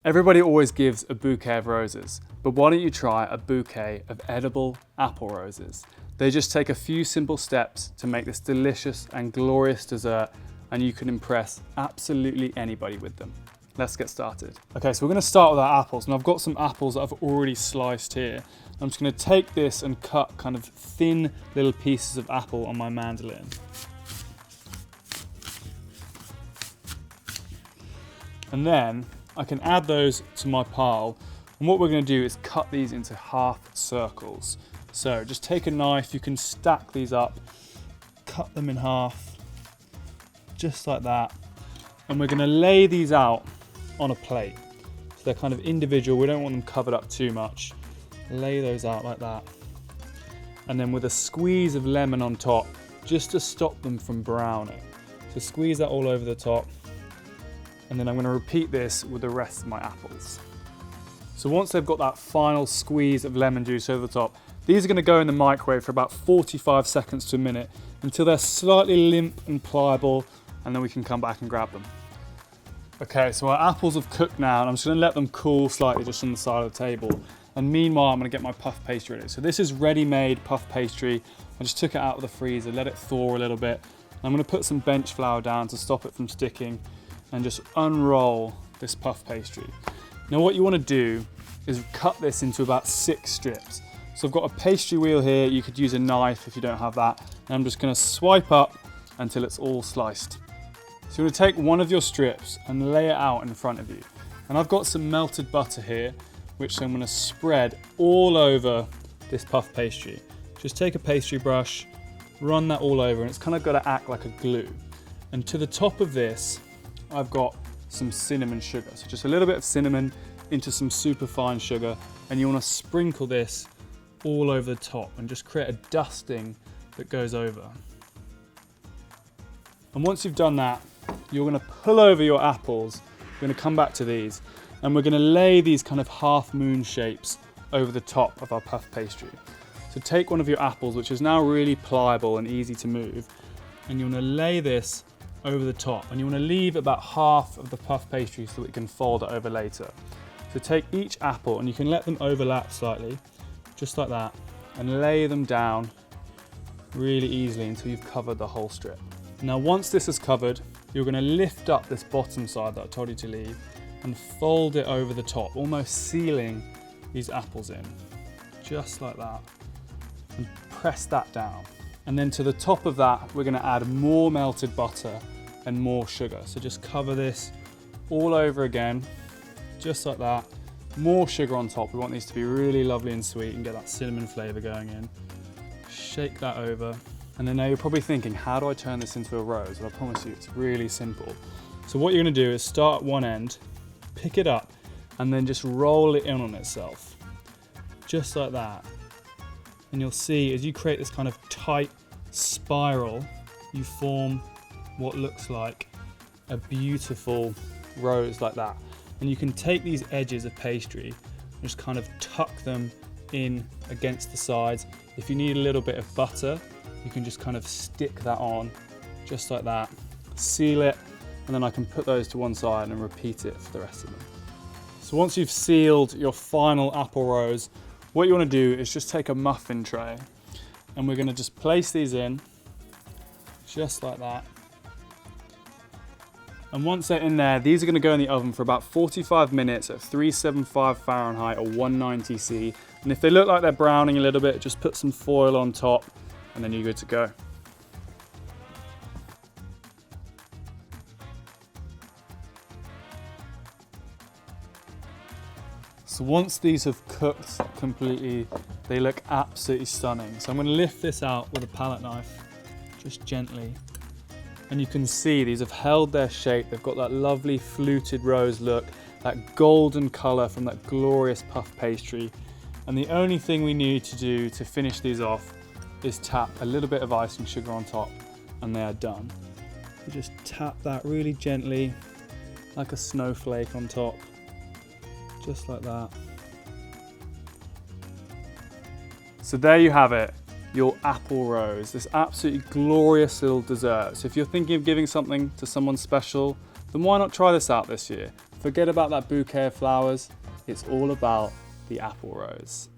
Everybody always gives a bouquet of roses, but why don't you try a bouquet of edible apple roses? They just take a few simple steps to make this delicious and glorious dessert, and you can impress absolutely anybody with them. Let's get started. Okay, so we're gonna start with our apples, and I've got some apples that I've already sliced here. I'm just gonna take this and cut kind of thin little pieces of apple on my mandolin. And then I can add those to my pile, and what we're going to do is cut these into half circles. So just take a knife, you can stack these up, cut them in half, just like that, and we're going to lay these out on a plate. So they're kind of individual, we don't want them covered up too much. Lay those out like that, and then with a squeeze of lemon on top, just to stop them from browning. So squeeze that all over the top. And then I'm going to repeat this with the rest of my apples. So once they've got that final squeeze of lemon juice over the top, these are going to go in the microwave for about 45 seconds to a minute until they're slightly limp and pliable, and then we can come back and grab them. Okay, so our apples have cooked now, and I'm just going to let them cool slightly just on the side of the table. And meanwhile, I'm going to get my puff pastry ready. So this is ready-made puff pastry. I just took it out of the freezer, let it thaw a little bit. I'm going to put some bench flour down to stop it from sticking, and just unroll this puff pastry. Now what you want to do is cut this into about 6 strips. So I've got a pastry wheel here, you could use a knife if you don't have that, and I'm just going to swipe up until it's all sliced. So you're going to take one of your strips and lay it out in front of you. And I've got some melted butter here, which I'm going to spread all over this puff pastry. Just take a pastry brush, run that all over, and it's kind of got to act like a glue. And to the top of this, I've got some cinnamon sugar. So just a little bit of cinnamon into some super fine sugar, and you want to sprinkle this all over the top and just create a dusting that goes over. And once you've done that, you're going to pull over your apples. We're going to come back to these, and we're going to lay these kind of half moon shapes over the top of our puff pastry. So take one of your apples, which is now really pliable and easy to move, and you want to lay this over the top, and you want to leave about half of the puff pastry so that you can fold it over later. So take each apple, and you can let them overlap slightly, just like that, and lay them down really easily until you've covered the whole strip. Now once this is covered, you're going to lift up this bottom side that I told you to leave and fold it over the top, almost sealing these apples in, just like that, and press that down. And then to the top of that, we're going to add more melted butter and more sugar. So just cover this all over again, just like that. More sugar on top. We want these to be really lovely and sweet and get that cinnamon flavour going in. Shake that over. And then now you're probably thinking, how do I turn this into a rose? Well, I promise you, it's really simple. So what you're going to do is start at one end, pick it up, and then just roll it in on itself. Just like that. And you'll see as you create this kind of tight spiral, you form what looks like a beautiful rose like that. And you can take these edges of pastry and just kind of tuck them in against the sides. If you need a little bit of butter, you can just kind of stick that on just like that, seal it, and then I can put those to one side and repeat it for the rest of them. So once you've sealed your final apple rose, what you want to do is just take a muffin tray, and we're going to just place these in just like that. And once they're in there, these are going to go in the oven for about 45 minutes at 375 Fahrenheit or 190 C. And if they look like they're browning a little bit, just put some foil on top, and then you're good to go. So once these have cooked completely, they look absolutely stunning. So I'm going to lift this out with a palette knife, just gently. And you can see these have held their shape. They've got that lovely fluted rose look, that golden colour from that glorious puff pastry. And the only thing we need to do to finish these off is tap a little bit of icing sugar on top, and they are done. You just tap that really gently, like a snowflake on top. Just like that. So there you have it, your apple rose, this absolutely glorious little dessert. So if you're thinking of giving something to someone special, then why not try this out this year? Forget about that bouquet of flowers. It's all about the apple rose.